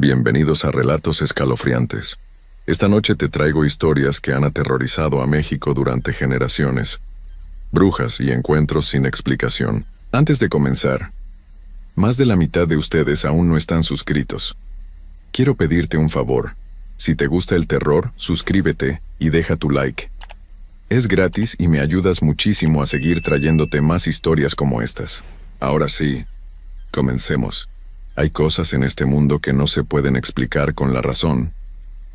Bienvenidos a Relatos Escalofriantes. Esta noche te traigo historias que han aterrorizado a México durante generaciones. Brujas y encuentros sin explicación. Antes de comenzar, más de la mitad de ustedes aún no están suscritos. Quiero pedirte un favor. Si te gusta el terror, suscríbete y deja tu like. Es gratis y me ayudas muchísimo a seguir trayéndote más historias como estas. Ahora sí, comencemos. Hay cosas en este mundo que no se pueden explicar con la razón.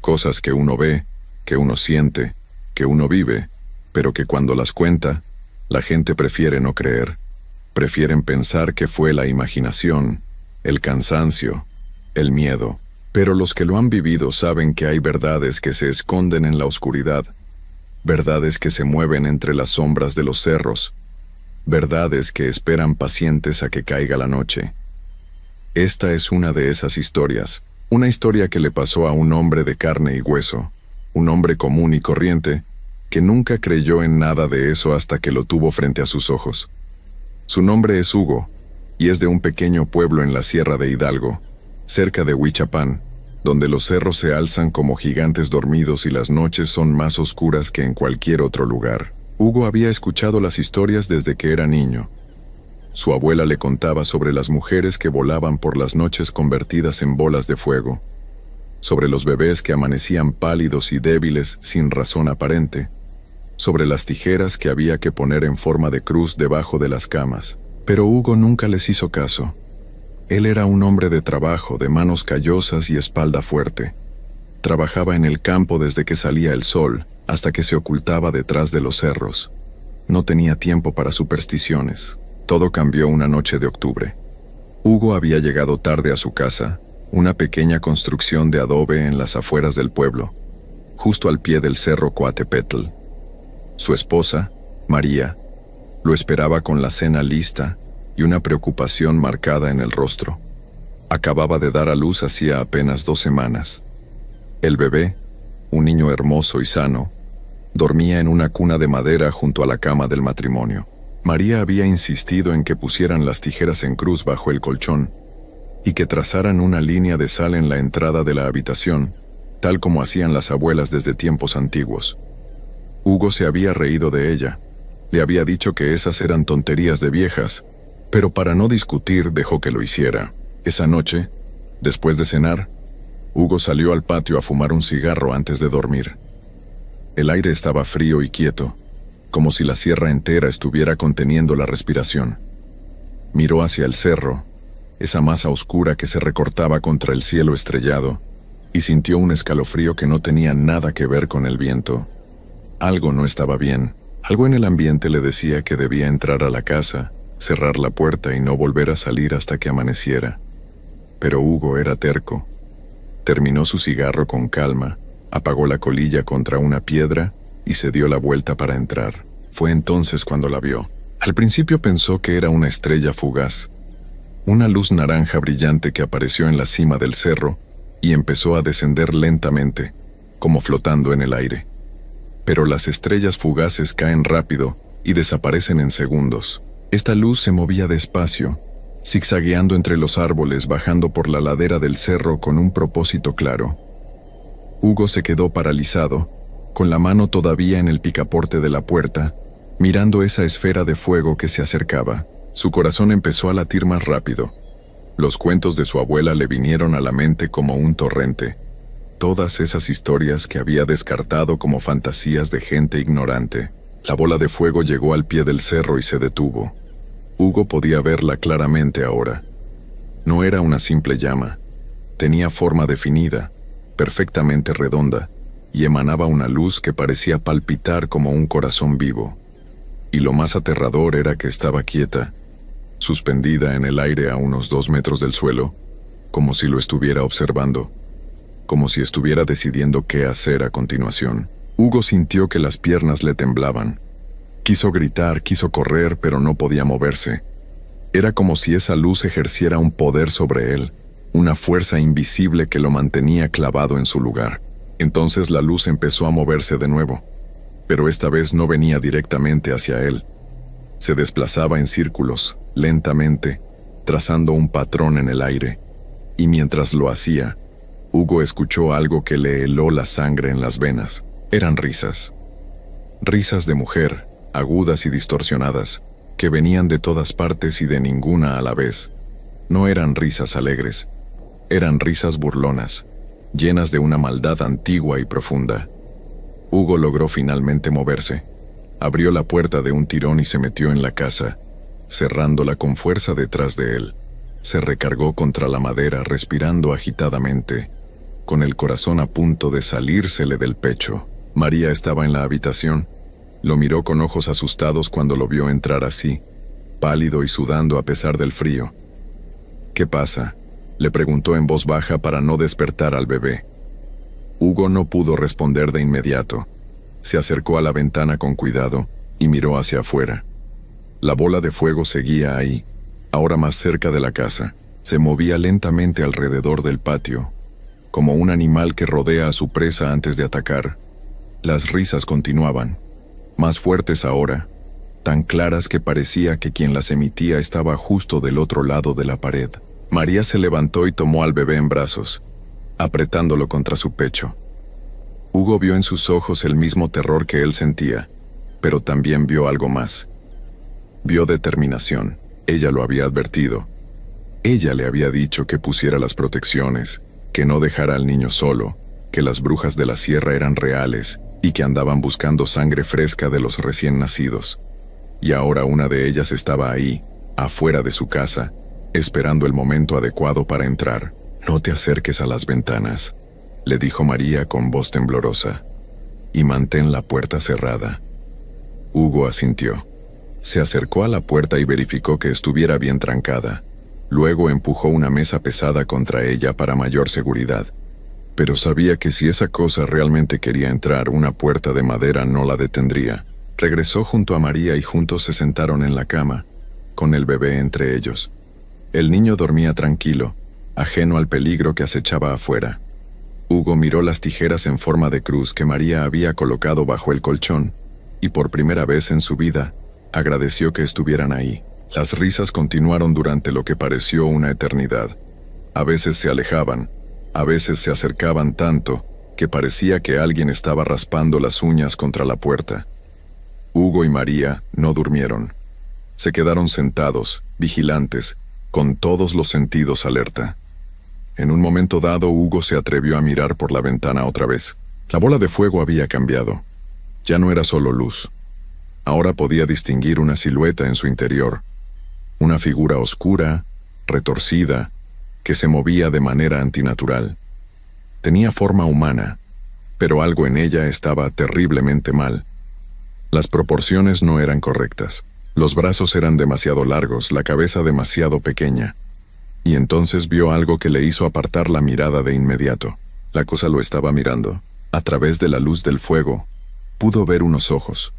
Cosas que uno ve, que uno siente, que uno vive, pero que cuando las cuenta, la gente prefiere no creer. Prefieren pensar que fue la imaginación, el cansancio, el miedo. Pero los que lo han vivido saben que hay verdades que se esconden en la oscuridad, verdades que se mueven entre las sombras de los cerros, verdades que esperan pacientes a que caiga la noche. Esta es una de esas historias, una historia que le pasó a un hombre de carne y hueso, un hombre común y corriente, que nunca creyó en nada de eso hasta que lo tuvo frente a sus ojos. Su nombre es Hugo, y es de un pequeño pueblo en la Sierra de Hidalgo, cerca de Huichapán, donde los cerros se alzan como gigantes dormidos y las noches son más oscuras que en cualquier otro lugar. Hugo había escuchado las historias desde que era niño. Su abuela le contaba sobre las mujeres que volaban por las noches convertidas en bolas de fuego, sobre los bebés que amanecían pálidos y débiles sin razón aparente, sobre las tijeras que había que poner en forma de cruz debajo de las camas. Pero Hugo nunca les hizo caso. Él era un hombre de trabajo, de manos callosas y espalda fuerte. Trabajaba en el campo desde que salía el sol hasta que se ocultaba detrás de los cerros. No tenía tiempo para supersticiones. Todo cambió una noche de octubre. Hugo había llegado tarde a su casa, una pequeña construcción de adobe en las afueras del pueblo, justo al pie del cerro Coatepetl. Su esposa, María, lo esperaba con la cena lista y una preocupación marcada en el rostro. Acababa de dar a luz hacía apenas 2 semanas. El bebé, un niño hermoso y sano, dormía en una cuna de madera junto a la cama del matrimonio. María había insistido en que pusieran las tijeras en cruz bajo el colchón y que trazaran una línea de sal en la entrada de la habitación, tal como hacían las abuelas desde tiempos antiguos. Hugo se había reído de ella. Le había dicho que esas eran tonterías de viejas, pero para no discutir dejó que lo hiciera. Esa noche, después de cenar, Hugo salió al patio a fumar un cigarro antes de dormir. El aire estaba frío y quieto, como si la sierra entera estuviera conteniendo la respiración. Miró hacia el cerro, esa masa oscura que se recortaba contra el cielo estrellado, y sintió un escalofrío que no tenía nada que ver con el viento. Algo no estaba bien. Algo en el ambiente le decía que debía entrar a la casa, cerrar la puerta y no volver a salir hasta que amaneciera. Pero Hugo era terco. Terminó su cigarro con calma, apagó la colilla contra una piedra y se dio la vuelta para entrar. Fue entonces cuando la vio. Al principio pensó que era una estrella fugaz, una luz naranja brillante que apareció en la cima del cerro y empezó a descender lentamente, como flotando en el aire. Pero las estrellas fugaces caen rápido y desaparecen en segundos. Esta luz se movía despacio, zigzagueando entre los árboles, bajando por la ladera del cerro con un propósito claro. Hugo se quedó paralizado, con la mano todavía en el picaporte de la puerta, mirando esa esfera de fuego que se acercaba. Su corazón empezó a latir más rápido. Los cuentos de su abuela le vinieron a la mente como un torrente. Todas esas historias que había descartado como fantasías de gente ignorante. La bola de fuego llegó al pie del cerro y se detuvo. Hugo podía verla claramente ahora. No era una simple llama. Tenía forma definida, perfectamente redonda, y emanaba una luz que parecía palpitar como un corazón vivo. Y lo más aterrador era que estaba quieta, suspendida en el aire a unos 2 metros del suelo, como si lo estuviera observando, como si estuviera decidiendo qué hacer a continuación. Hugo sintió que las piernas le temblaban. Quiso gritar, quiso correr, pero no podía moverse. Era como si esa luz ejerciera un poder sobre él, una fuerza invisible que lo mantenía clavado en su lugar. Entonces la luz empezó a moverse de nuevo, pero esta vez no venía directamente hacia él. Se desplazaba en círculos, lentamente, trazando un patrón en el aire, y mientras lo hacía, Hugo escuchó algo que le heló la sangre en las venas. Eran risas. Risas de mujer, agudas y distorsionadas, que venían de todas partes y de ninguna a la vez. No eran risas alegres. Eran risas burlonas, llenas de una maldad antigua y profunda. Hugo logró finalmente moverse. Abrió la puerta de un tirón y se metió en la casa, cerrándola con fuerza detrás de él. Se recargó contra la madera, respirando agitadamente, con el corazón a punto de salírsele del pecho. María estaba en la habitación. Lo miró con ojos asustados cuando lo vio entrar así, pálido y sudando a pesar del frío. «¿Qué pasa?», le preguntó en voz baja para no despertar al bebé. Hugo no pudo responder de inmediato. Se acercó a la ventana con cuidado y miró hacia afuera. La bola de fuego seguía ahí, ahora más cerca de la casa. Se movía lentamente alrededor del patio, como un animal que rodea a su presa antes de atacar. Las risas continuaban, más fuertes ahora, tan claras que parecía que quien las emitía estaba justo del otro lado de la pared. María se levantó y tomó al bebé en brazos, apretándolo contra su pecho. Hugo vio en sus ojos el mismo terror que él sentía, pero también vio algo más. Vio determinación. Ella lo había advertido. Ella le había dicho que pusiera las protecciones, que no dejara al niño solo, que las brujas de la sierra eran reales y que andaban buscando sangre fresca de los recién nacidos. Y ahora una de ellas estaba ahí, afuera de su casa, esperando el momento adecuado para entrar. «No te acerques a las ventanas», le dijo María con voz temblorosa, «y mantén la puerta cerrada». Hugo asintió. Se acercó a la puerta y verificó que estuviera bien trancada. Luego empujó una mesa pesada contra ella para mayor seguridad. Pero sabía que si esa cosa realmente quería entrar, una puerta de madera no la detendría. Regresó junto a María y juntos se sentaron en la cama, con el bebé entre ellos. El niño dormía tranquilo, ajeno al peligro que acechaba afuera. Hugo miró las tijeras en forma de cruz que María había colocado bajo el colchón, y por primera vez en su vida, agradeció que estuvieran ahí. Las risas continuaron durante lo que pareció una eternidad. A veces se alejaban, a veces se acercaban tanto que parecía que alguien estaba raspando las uñas contra la puerta. Hugo y María no durmieron. Se quedaron sentados, vigilantes, con todos los sentidos alerta. En un momento dado, Hugo se atrevió a mirar por la ventana otra vez. La bola de fuego había cambiado. Ya no era solo luz. Ahora podía distinguir una silueta en su interior. Una figura oscura, retorcida, que se movía de manera antinatural. Tenía forma humana, pero algo en ella estaba terriblemente mal. Las proporciones no eran correctas. Los brazos eran demasiado largos, la cabeza demasiado pequeña. Y entonces vio algo que le hizo apartar la mirada de inmediato. La cosa lo estaba mirando. A través de la luz del fuego, pudo ver unos ojos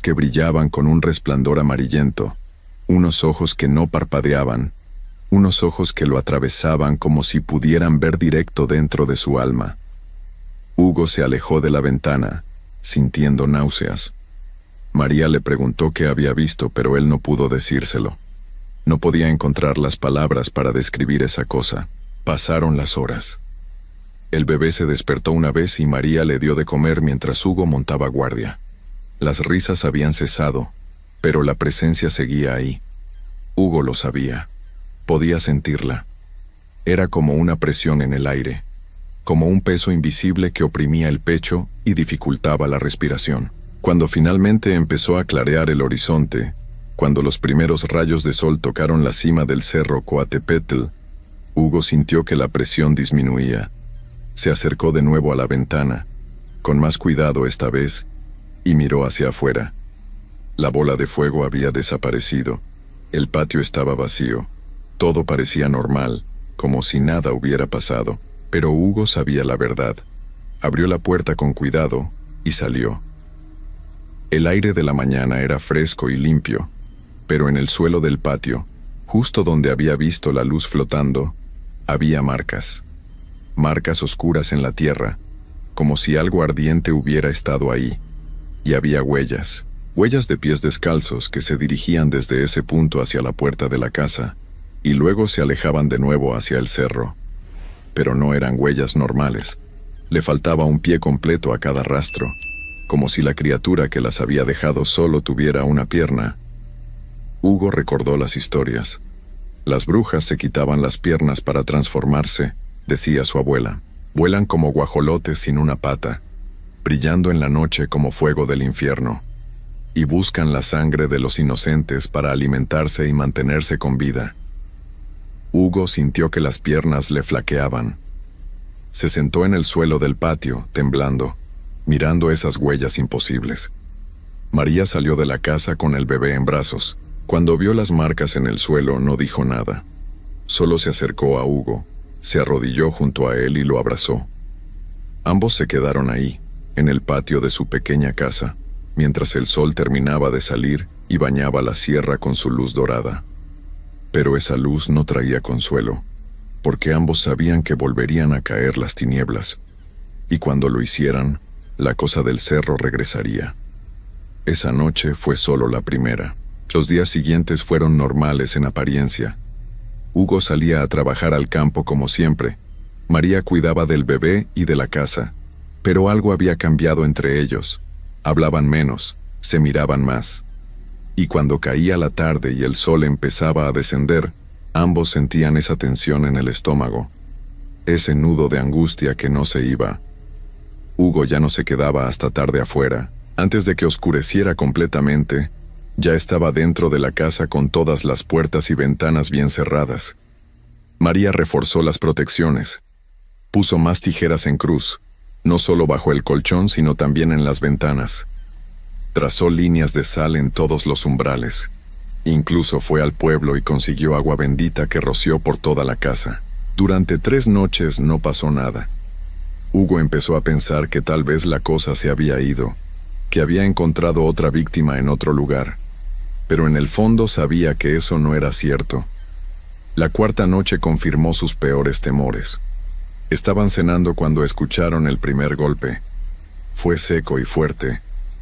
que brillaban con un resplandor amarillento, unos ojos que no parpadeaban, unos ojos que lo atravesaban como si pudieran ver directo dentro de su alma. Hugo se alejó de la ventana, sintiendo náuseas. María le preguntó qué había visto, pero él no pudo decírselo. No podía encontrar las palabras para describir esa cosa. Pasaron las horas. El bebé se despertó una vez y María le dio de comer mientras Hugo montaba guardia. Las risas habían cesado, pero la presencia seguía ahí. Hugo lo sabía. Podía sentirla. Era como una presión en el aire, como un peso invisible que oprimía el pecho y dificultaba la respiración. Cuando finalmente empezó a clarear el horizonte, cuando los primeros rayos de sol tocaron la cima del cerro Coatepetl, Hugo sintió que la presión disminuía. Se acercó de nuevo a la ventana, con más cuidado esta vez, y miró hacia afuera. La bola de fuego había desaparecido. El patio estaba vacío. Todo parecía normal, como si nada hubiera pasado. Pero Hugo sabía la verdad. Abrió la puerta con cuidado y salió. El aire de la mañana era fresco y limpio, pero en el suelo del patio, justo donde había visto la luz flotando, había marcas. Marcas oscuras en la tierra, como si algo ardiente hubiera estado ahí. Y había huellas de pies descalzos que se dirigían desde ese punto hacia la puerta de la casa, y luego se alejaban de nuevo hacia el cerro. pero no eran huellas normales. Le faltaba un pie completo a cada rastro, como si la criatura que las había dejado solo tuviera una pierna. Hugo recordó las historias. Las brujas se quitaban las piernas para transformarse, decía su abuela. Vuelan como guajolotes sin una pata, brillando en la noche como fuego del infierno, y buscan la sangre de los inocentes para alimentarse y mantenerse con vida. Hugo sintió que las piernas le flaqueaban. Se sentó en el suelo del patio, temblando, mirando esas huellas imposibles. María salió de la casa con el bebé en brazos. Cuando vio las marcas en el suelo, no dijo nada. Solo se acercó a Hugo, se arrodilló junto a él y lo abrazó. Ambos se quedaron ahí, en el patio de su pequeña casa, mientras el sol terminaba de salir y bañaba la sierra con su luz dorada. Pero esa luz no traía consuelo, porque ambos sabían que volverían a caer las tinieblas, y cuando lo hicieran, la cosa del cerro regresaría. Esa noche fue solo la primera. Los días siguientes fueron normales en apariencia. Hugo salía a trabajar al campo como siempre. María cuidaba del bebé y de la casa, pero algo había cambiado entre ellos. Hablaban menos, se miraban más. Y cuando caía la tarde y el sol empezaba a descender, ambos sentían esa tensión en el estómago, ese nudo de angustia que no se iba. Hugo ya no se quedaba hasta tarde afuera. Antes de que oscureciera completamente, ya estaba dentro de la casa con todas las puertas y ventanas bien cerradas. María reforzó las protecciones. Puso más tijeras en cruz, no solo bajo el colchón, sino también en las ventanas. Trazó líneas de sal en todos los umbrales. Incluso fue al pueblo y consiguió agua bendita que roció por toda la casa. Durante 3 noches no pasó nada. Hugo empezó a pensar que tal vez la cosa se había ido, que había encontrado otra víctima en otro lugar. Pero en el fondo sabía que eso no era cierto. La 4ª noche confirmó sus peores temores. Estaban cenando cuando escucharon el primer golpe. Fue seco y fuerte,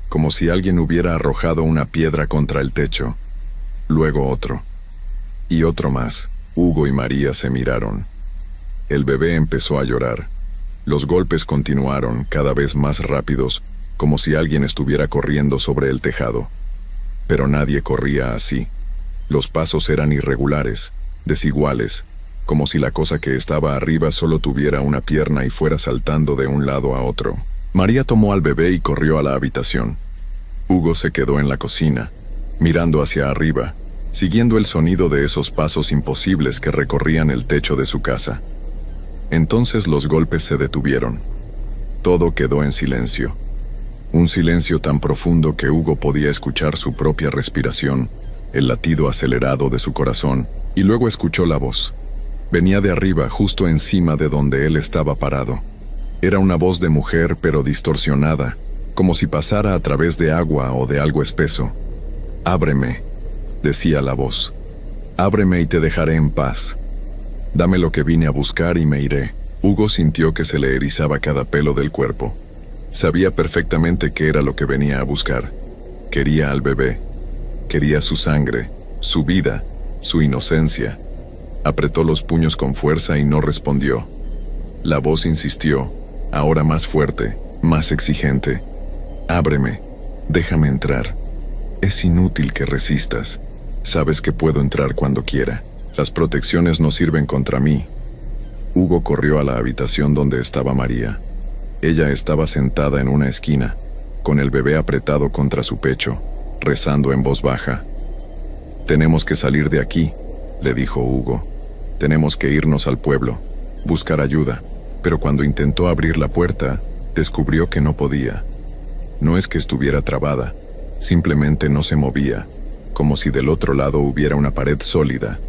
como si alguien hubiera arrojado una piedra contra el techo. Luego otro. Y otro más. Hugo y María se miraron. El bebé empezó a llorar. Los golpes continuaron, cada vez más rápidos, como si alguien estuviera corriendo sobre el tejado. Pero nadie corría así. Los pasos eran irregulares, desiguales, como si la cosa que estaba arriba solo tuviera una pierna y fuera saltando de un lado a otro. María tomó al bebé y corrió a la habitación. Hugo se quedó en la cocina, mirando hacia arriba, siguiendo el sonido de esos pasos imposibles que recorrían el techo de su casa. Entonces los golpes se detuvieron. Todo quedó en silencio. Un silencio tan profundo que Hugo podía escuchar su propia respiración, el latido acelerado de su corazón, y luego escuchó la voz. Venía de arriba, justo encima de donde él estaba parado. Era una voz de mujer, pero distorsionada, como si pasara a través de agua o de algo espeso. «Ábreme», decía la voz. «Ábreme y te dejaré en paz. Dame lo que vine a buscar y me iré». Hugo sintió que se le erizaba cada pelo del cuerpo. Sabía perfectamente qué era lo que venía a buscar. Quería al bebé. Quería su sangre, su vida, su inocencia. Apretó los puños con fuerza y no respondió. La voz insistió, ahora más fuerte, más exigente. «Ábreme, déjame entrar. Es inútil que resistas. Sabes que puedo entrar cuando quiera. Las protecciones no sirven contra mí». Hugo corrió a la habitación donde estaba María. Ella estaba sentada en una esquina, con el bebé apretado contra su pecho, rezando en voz baja. «Tenemos que salir de aquí», le dijo Hugo. «Tenemos que irnos al pueblo, buscar ayuda». Pero cuando intentó abrir la puerta, descubrió que no podía. No es que estuviera trabada, simplemente no se movía, como si del otro lado hubiera una pared sólida.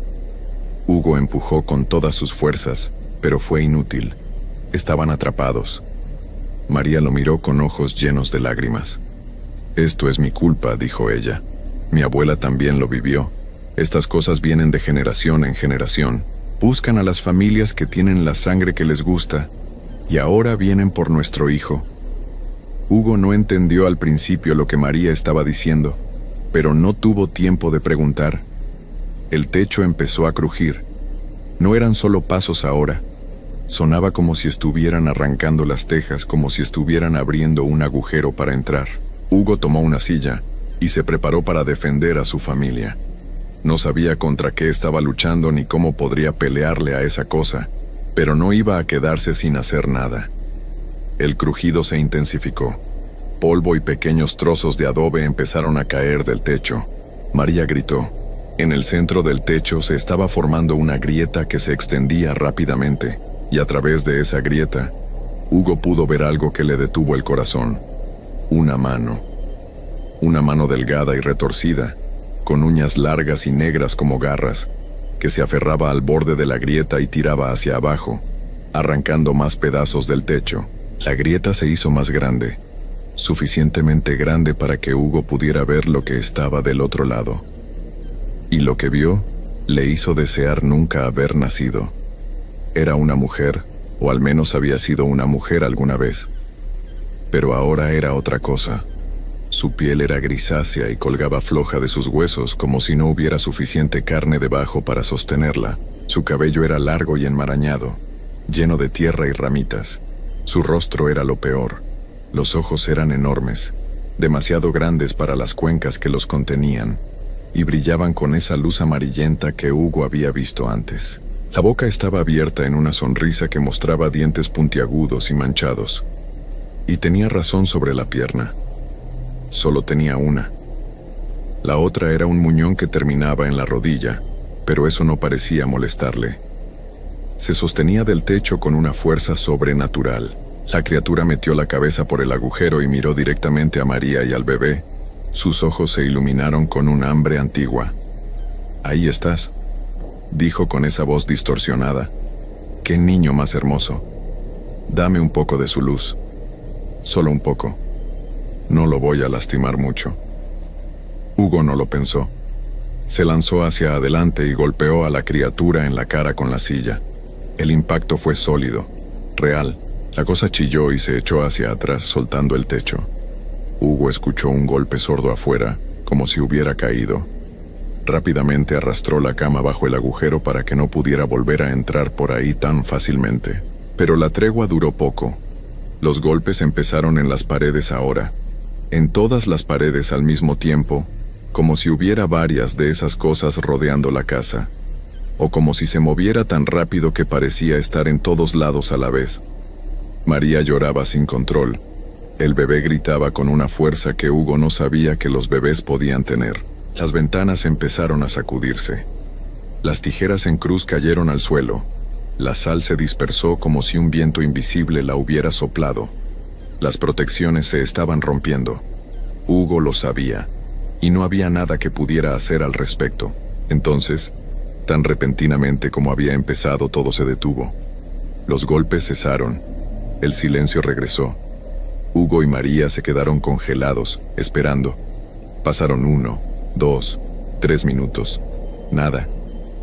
Hugo empujó con todas sus fuerzas, pero fue inútil. Estaban atrapados. María lo miró con ojos llenos de lágrimas. «Esto es mi culpa», dijo ella. «Mi abuela también lo vivió. Estas cosas vienen de generación en generación. Buscan a las familias que tienen la sangre que les gusta, y ahora vienen por nuestro hijo». Hugo no entendió al principio lo que María estaba diciendo, pero no tuvo tiempo de preguntar. El techo empezó a crujir. No eran solo pasos ahora. Sonaba como si estuvieran arrancando las tejas, como si estuvieran abriendo un agujero para entrar. Hugo tomó una silla y se preparó para defender a su familia. No sabía contra qué estaba luchando ni cómo podría pelearle a esa cosa, pero no iba a quedarse sin hacer nada. El crujido se intensificó. Polvo y pequeños trozos de adobe empezaron a caer del techo. María gritó. En el centro del techo se estaba formando una grieta que se extendía rápidamente, y a través de esa grieta, Hugo pudo ver algo que le detuvo el corazón. Una mano. Una mano delgada y retorcida, con uñas largas y negras como garras, que se aferraba al borde de la grieta y tiraba hacia abajo, arrancando más pedazos del techo. La grieta se hizo más grande, suficientemente grande para que Hugo pudiera ver lo que estaba del otro lado. Y lo que vio le hizo desear nunca haber nacido. Era una mujer, o al menos había sido una mujer alguna vez. Pero ahora era otra cosa. Su piel era grisácea y colgaba floja de sus huesos como si no hubiera suficiente carne debajo para sostenerla. Su cabello era largo y enmarañado, lleno de tierra y ramitas. Su rostro era lo peor. Los ojos eran enormes, demasiado grandes para las cuencas que los contenían, y brillaban con esa luz amarillenta que Hugo había visto antes. La boca estaba abierta en una sonrisa que mostraba dientes puntiagudos y manchados. Y tenía razón sobre la pierna. Solo tenía una. La otra era un muñón que terminaba en la rodilla, pero eso no parecía molestarle. Se sostenía del techo con una fuerza sobrenatural. La criatura metió la cabeza por el agujero y miró directamente a María y al bebé. Sus ojos se iluminaron con un hambre antigua. «Ahí estás», dijo con esa voz distorsionada. «Qué niño más hermoso. Dame un poco de su luz. Solo un poco. No lo voy a lastimar mucho». Hugo no lo pensó. Se lanzó hacia adelante y golpeó a la criatura en la cara con la silla. El impacto fue sólido, real. La cosa chilló y se echó hacia atrás, soltando el techo. Hugo escuchó un golpe sordo afuera, como si hubiera caído. Rápidamente arrastró la cama bajo el agujero para que no pudiera volver a entrar por ahí tan fácilmente. Pero la tregua duró poco. Los golpes empezaron en las paredes ahora, en todas las paredes al mismo tiempo, como si hubiera varias de esas cosas rodeando la casa, o como si se moviera tan rápido que parecía estar en todos lados a la vez. María lloraba sin control. El bebé gritaba con una fuerza que Hugo no sabía que los bebés podían tener. Las ventanas empezaron a sacudirse. Las tijeras en cruz cayeron al suelo. La sal se dispersó como si un viento invisible la hubiera soplado. Las protecciones se estaban rompiendo. Hugo lo sabía, y no había nada que pudiera hacer al respecto. Entonces, tan repentinamente como había empezado, todo se detuvo. Los golpes cesaron. El silencio regresó. Hugo y María se quedaron congelados, esperando. Pasaron 1, 2, 3 minutos. Nada.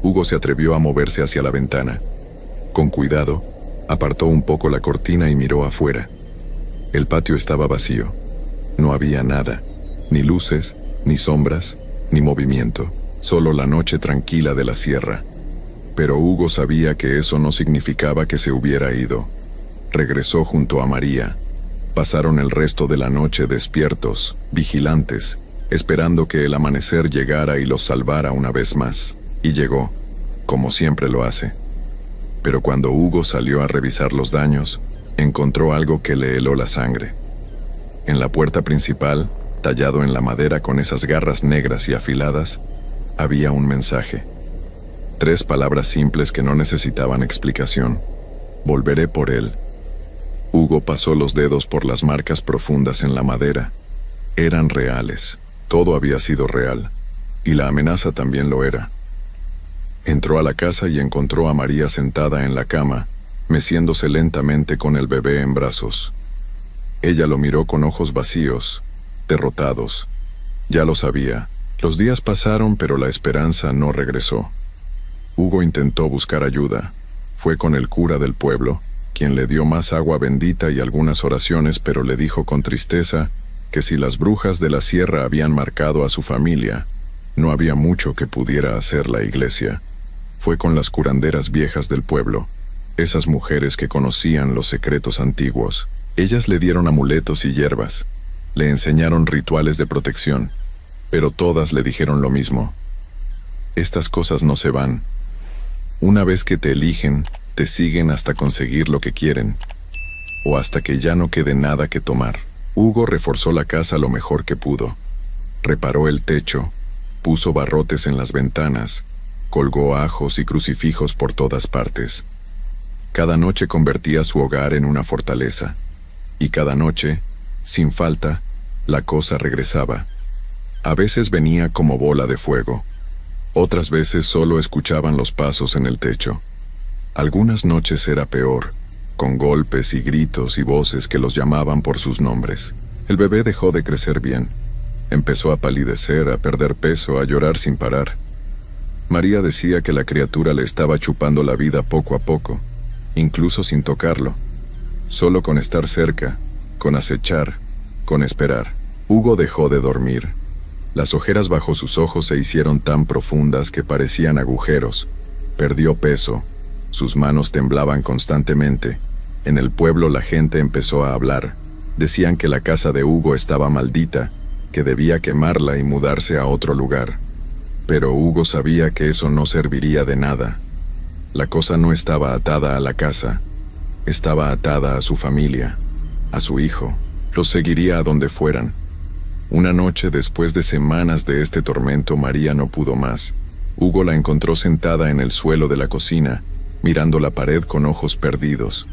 Hugo se atrevió a moverse hacia la ventana. Con cuidado, apartó un poco la cortina y miró afuera. El patio estaba vacío. No había nada, ni luces, ni sombras, ni movimiento, solo la noche tranquila de la sierra. Pero Hugo sabía que eso no significaba que se hubiera ido. Regresó junto a María. Pasaron el resto de la noche despiertos, vigilantes, esperando que el amanecer llegara y los salvara una vez más. Y llegó, como siempre lo hace. Pero cuando Hugo salió a revisar los daños, encontró algo que le heló la sangre. En la puerta principal, tallado en la madera con esas garras negras y afiladas, había un mensaje. 3 palabras simples que no necesitaban explicación. Volveré por él. Hugo pasó los dedos por las marcas profundas en la madera. Eran reales. Todo había sido real. Y la amenaza también lo era. Entró a la casa y encontró a María sentada en la cama, meciéndose lentamente con el bebé en brazos. Ella lo miró con ojos vacíos, derrotados. Ya lo sabía. Los días pasaron, pero la esperanza no regresó. Hugo intentó buscar ayuda. Fue con el cura del pueblo, quien le dio más agua bendita y algunas oraciones, pero le dijo con tristeza que si las brujas de la sierra habían marcado a su familia, no había mucho que pudiera hacer la iglesia. Fue con las curanderas viejas del pueblo, Esas mujeres que conocían los secretos antiguos. Ellas le dieron amuletos y hierbas. Le enseñaron rituales de protección. Pero todas le dijeron lo mismo. Estas cosas no se van. Una vez que te eligen, te siguen hasta conseguir lo que quieren. O hasta que ya no quede nada que tomar. Hugo reforzó la casa lo mejor que pudo. Reparó el techo, puso barrotes en las ventanas, colgó ajos y crucifijos por todas partes. Cada noche convertía su hogar en una fortaleza. Y cada noche, sin falta, la cosa regresaba. A veces venía como bola de fuego. Otras veces solo escuchaban los pasos en el techo. Algunas noches era peor, con golpes y gritos y voces que los llamaban por sus nombres. El bebé dejó de crecer bien. Empezó a palidecer, a perder peso, a llorar sin parar. María decía que la criatura le estaba chupando la vida poco a poco, incluso sin tocarlo. Solo con estar cerca, con acechar, con esperar. Hugo dejó de dormir. Las ojeras bajo sus ojos se hicieron tan profundas que parecían agujeros. Perdió peso. Sus manos temblaban constantemente. En el pueblo la gente empezó a hablar. Decían que la casa de Hugo estaba maldita, que debía quemarla y mudarse a otro lugar. Pero Hugo sabía que eso no serviría de nada. La cosa no estaba atada a la casa. Estaba atada a su familia, a su hijo. Los seguiría a donde fueran. Una noche, después de semanas de este tormento, María no pudo más. Hugo la encontró sentada en el suelo de la cocina, mirando la pared con ojos perdidos.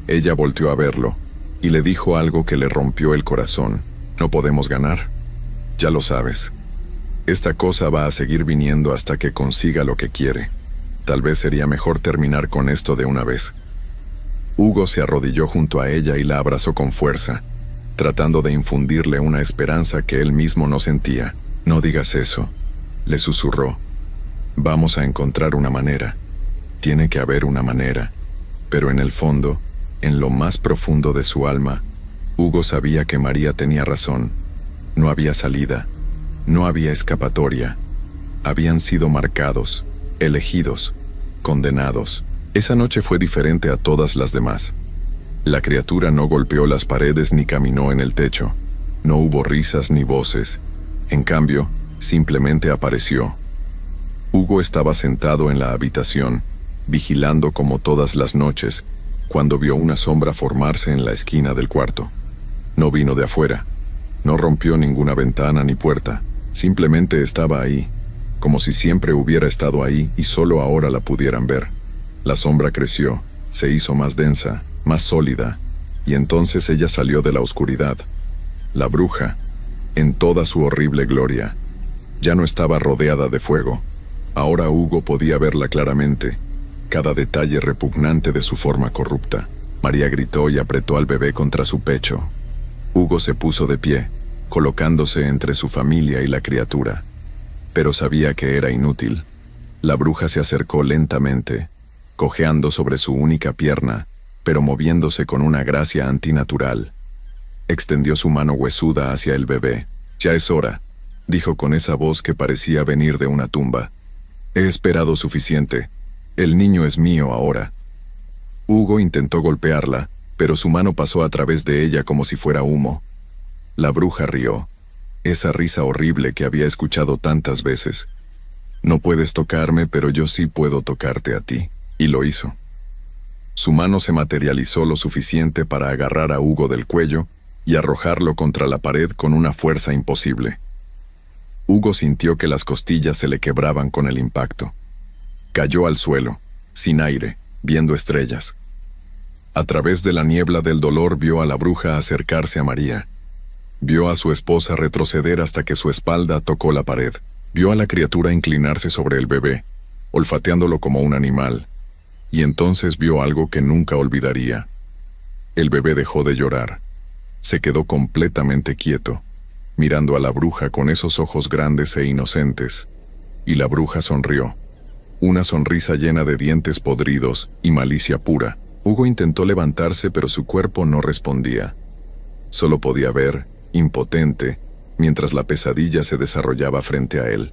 Ella volteó a verlo, y le dijo algo que le rompió el corazón. No podemos ganar. Ya lo sabes. Esta cosa va a seguir viniendo hasta que consiga lo que quiere. Tal vez sería mejor terminar con esto de una vez. Hugo se arrodilló junto a ella y la abrazó con fuerza, tratando de infundirle una esperanza que él mismo no sentía. No digas eso, le susurró. Vamos a encontrar una manera. Tiene que haber una manera. Pero en el fondo, en lo más profundo de su alma, Hugo sabía que María tenía razón. No había salida. No había escapatoria. Habían sido marcados, elegidos, condenados. Esa noche fue diferente a todas las demás. La criatura no golpeó las paredes ni caminó en el techo. No hubo risas ni voces. En cambio, simplemente apareció. Hugo estaba sentado en la habitación, vigilando como todas las noches, cuando vio una sombra formarse en la esquina del cuarto. No vino de afuera. No rompió ninguna ventana ni puerta. Simplemente estaba ahí, como si siempre hubiera estado ahí y solo ahora la pudieran ver. La sombra creció, se hizo más densa, más sólida, y entonces ella salió de la oscuridad. La bruja, en toda su horrible gloria, ya no estaba rodeada de fuego. Ahora Hugo podía verla claramente, cada detalle repugnante de su forma corrupta. María gritó y apretó al bebé contra su pecho. Hugo se puso de pie, colocándose entre su familia y la criatura. Pero sabía que era inútil. La bruja se acercó lentamente, cojeando sobre su única pierna, pero moviéndose con una gracia antinatural. Extendió su mano huesuda hacia el bebé. «Ya es hora», dijo con esa voz que parecía venir de una tumba. «He esperado suficiente. El niño es mío ahora». Hugo intentó golpearla, pero su mano pasó a través de ella como si fuera humo. La bruja rió, esa risa horrible que había escuchado tantas veces. «No puedes tocarme, pero yo sí puedo tocarte a ti», y lo hizo. Su mano se materializó lo suficiente para agarrar a Hugo del cuello y arrojarlo contra la pared con una fuerza imposible. Hugo sintió que las costillas se le quebraban con el impacto. Cayó al suelo, sin aire, viendo estrellas. A través de la niebla del dolor vio a la bruja acercarse a María. Vio a su esposa retroceder hasta que su espalda tocó la pared. Vio a la criatura inclinarse sobre el bebé, olfateándolo como un animal. Y entonces vio algo que nunca olvidaría. El bebé dejó de llorar. Se quedó completamente quieto, mirando a la bruja con esos ojos grandes e inocentes. Y la bruja sonrió. Una sonrisa llena de dientes podridos y malicia pura. Hugo intentó levantarse, pero su cuerpo no respondía. Solo podía ver, impotente, mientras la pesadilla se desarrollaba frente a él.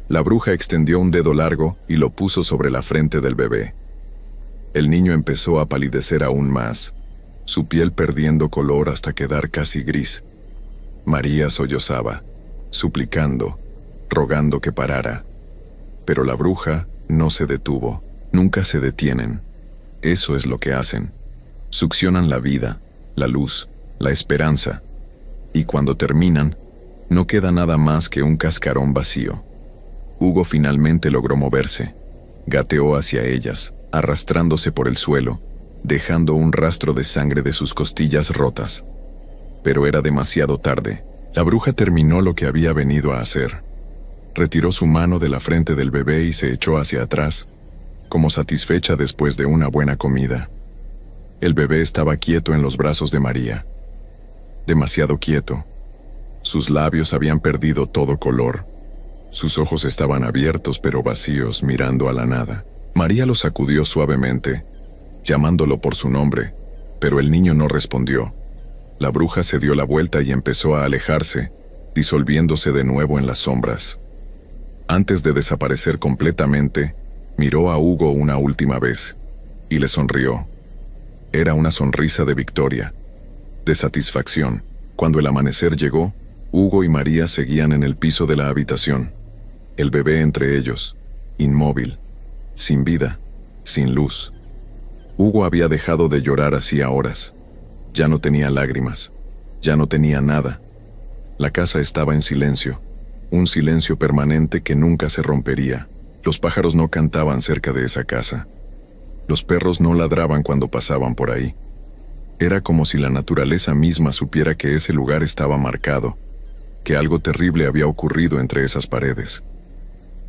La bruja extendió un dedo largo y lo puso sobre la frente del bebé. El niño empezó a palidecer aún más, su piel perdiendo color hasta quedar casi gris. María sollozaba, suplicando, rogando que parara. Pero la bruja no se detuvo. Nunca se detienen. Eso es lo que hacen. Succionan la vida, la luz, la esperanza. Y cuando terminan, no queda nada más que un cascarón vacío. Hugo finalmente logró moverse. Gateó hacia ellas, arrastrándose por el suelo, dejando un rastro de sangre de sus costillas rotas. Pero era demasiado tarde. La bruja terminó lo que había venido a hacer. Retiró su mano de la frente del bebé y se echó hacia atrás, como satisfecha después de una buena comida. El bebé estaba quieto en los brazos de María. Demasiado quieto. Sus labios habían perdido todo color. Sus ojos estaban abiertos pero vacíos, mirando a la nada. María lo sacudió suavemente, llamándolo por su nombre, pero el niño no respondió. La bruja se dio la vuelta y empezó a alejarse, disolviéndose de nuevo en las sombras. Antes de desaparecer completamente, miró a Hugo una última vez, y le sonrió. Era una sonrisa de victoria, de satisfacción. Cuando el amanecer llegó, Hugo y María seguían en el piso de la habitación. El bebé entre ellos, inmóvil, sin vida, sin luz. Hugo había dejado de llorar hacía horas. Ya no tenía lágrimas, ya no tenía nada. La casa estaba en silencio, un silencio permanente que nunca se rompería. Los pájaros no cantaban cerca de esa casa. Los perros no ladraban cuando pasaban por ahí. Era como si la naturaleza misma supiera que ese lugar estaba marcado, que algo terrible había ocurrido entre esas paredes,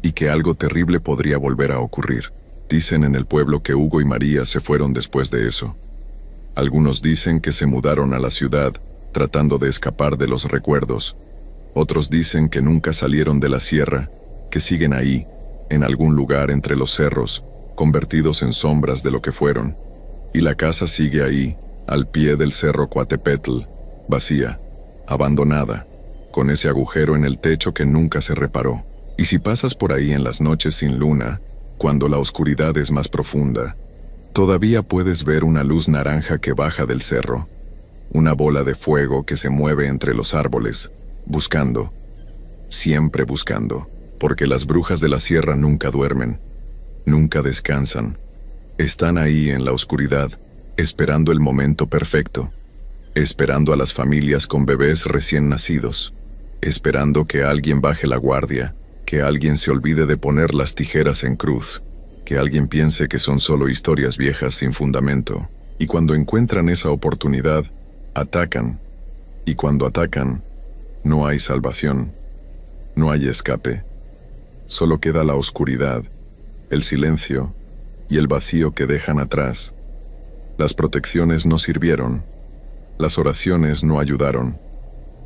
y que algo terrible podría volver a ocurrir. Dicen en el pueblo que Hugo y María se fueron después de eso. Algunos dicen que se mudaron a la ciudad, tratando de escapar de los recuerdos. Otros dicen que nunca salieron de la sierra, que siguen ahí, en algún lugar entre los cerros, convertidos en sombras de lo que fueron. Y la casa sigue ahí, al pie del cerro Coatepetl, vacía, abandonada, con ese agujero en el techo que nunca se reparó. Y si pasas por ahí en las noches sin luna, cuando la oscuridad es más profunda, todavía puedes ver una luz naranja que baja del cerro, una bola de fuego que se mueve entre los árboles, buscando, siempre buscando, porque las brujas de la sierra nunca duermen, nunca descansan. Están ahí en la oscuridad, esperando el momento perfecto, esperando a las familias con bebés recién nacidos, esperando que alguien baje la guardia, que alguien se olvide de poner las tijeras en cruz, que alguien piense que son solo historias viejas sin fundamento, y cuando encuentran esa oportunidad, atacan, y cuando atacan, no hay salvación, no hay escape, solo queda la oscuridad, el silencio y el vacío que dejan atrás. Las protecciones no sirvieron, las oraciones no ayudaron,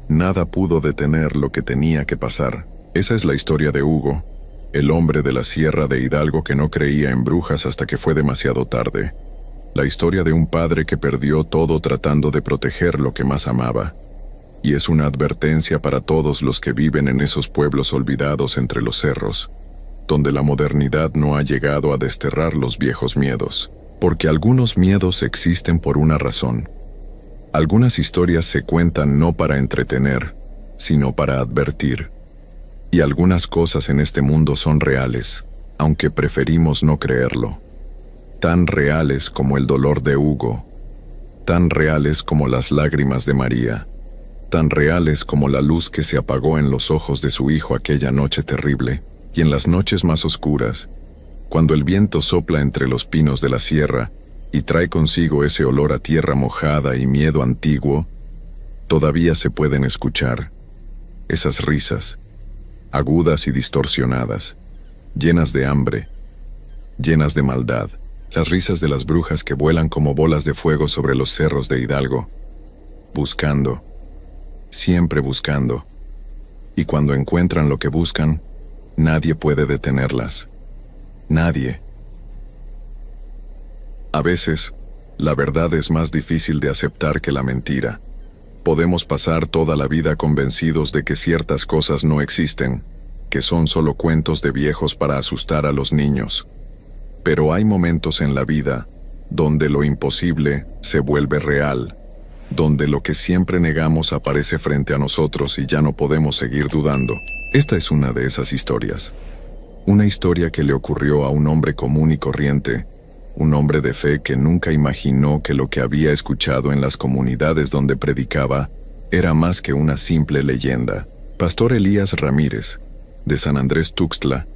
nada pudo detener lo que tenía que pasar. Esa es la historia de Hugo, el hombre de la sierra de Hidalgo que no creía en brujas hasta que fue demasiado tarde. La historia de un padre que perdió todo tratando de proteger lo que más amaba. Y es una advertencia para todos los que viven en esos pueblos olvidados entre los cerros, donde la modernidad no ha llegado a desterrar los viejos miedos. Porque algunos miedos existen por una razón. Algunas historias se cuentan no para entretener, sino para advertir. Y algunas cosas en este mundo son reales, aunque preferimos no creerlo. Tan reales como el dolor de Hugo, tan reales como las lágrimas de María, tan reales como la luz que se apagó en los ojos de su hijo aquella noche terrible. Y en las noches más oscuras, cuando el viento sopla entre los pinos de la sierra y trae consigo ese olor a tierra mojada y miedo antiguo, todavía se pueden escuchar esas risas, agudas y distorsionadas, llenas de hambre, llenas de maldad, las risas de las brujas que vuelan como bolas de fuego sobre los cerros de Hidalgo, buscando, siempre buscando, y cuando encuentran lo que buscan, nadie puede detenerlas. Nadie. A veces, la verdad es más difícil de aceptar que la mentira. Podemos pasar toda la vida convencidos de que ciertas cosas no existen, que son solo cuentos de viejos para asustar a los niños. Pero hay momentos en la vida donde lo imposible se vuelve real, donde lo que siempre negamos aparece frente a nosotros y ya no podemos seguir dudando. Esta es una de esas historias. Una historia que le ocurrió a un hombre común y corriente, un hombre de fe que nunca imaginó que lo que había escuchado en las comunidades donde predicaba era más que una simple leyenda. Pastor Elías Ramírez, de San Andrés Tuxtla,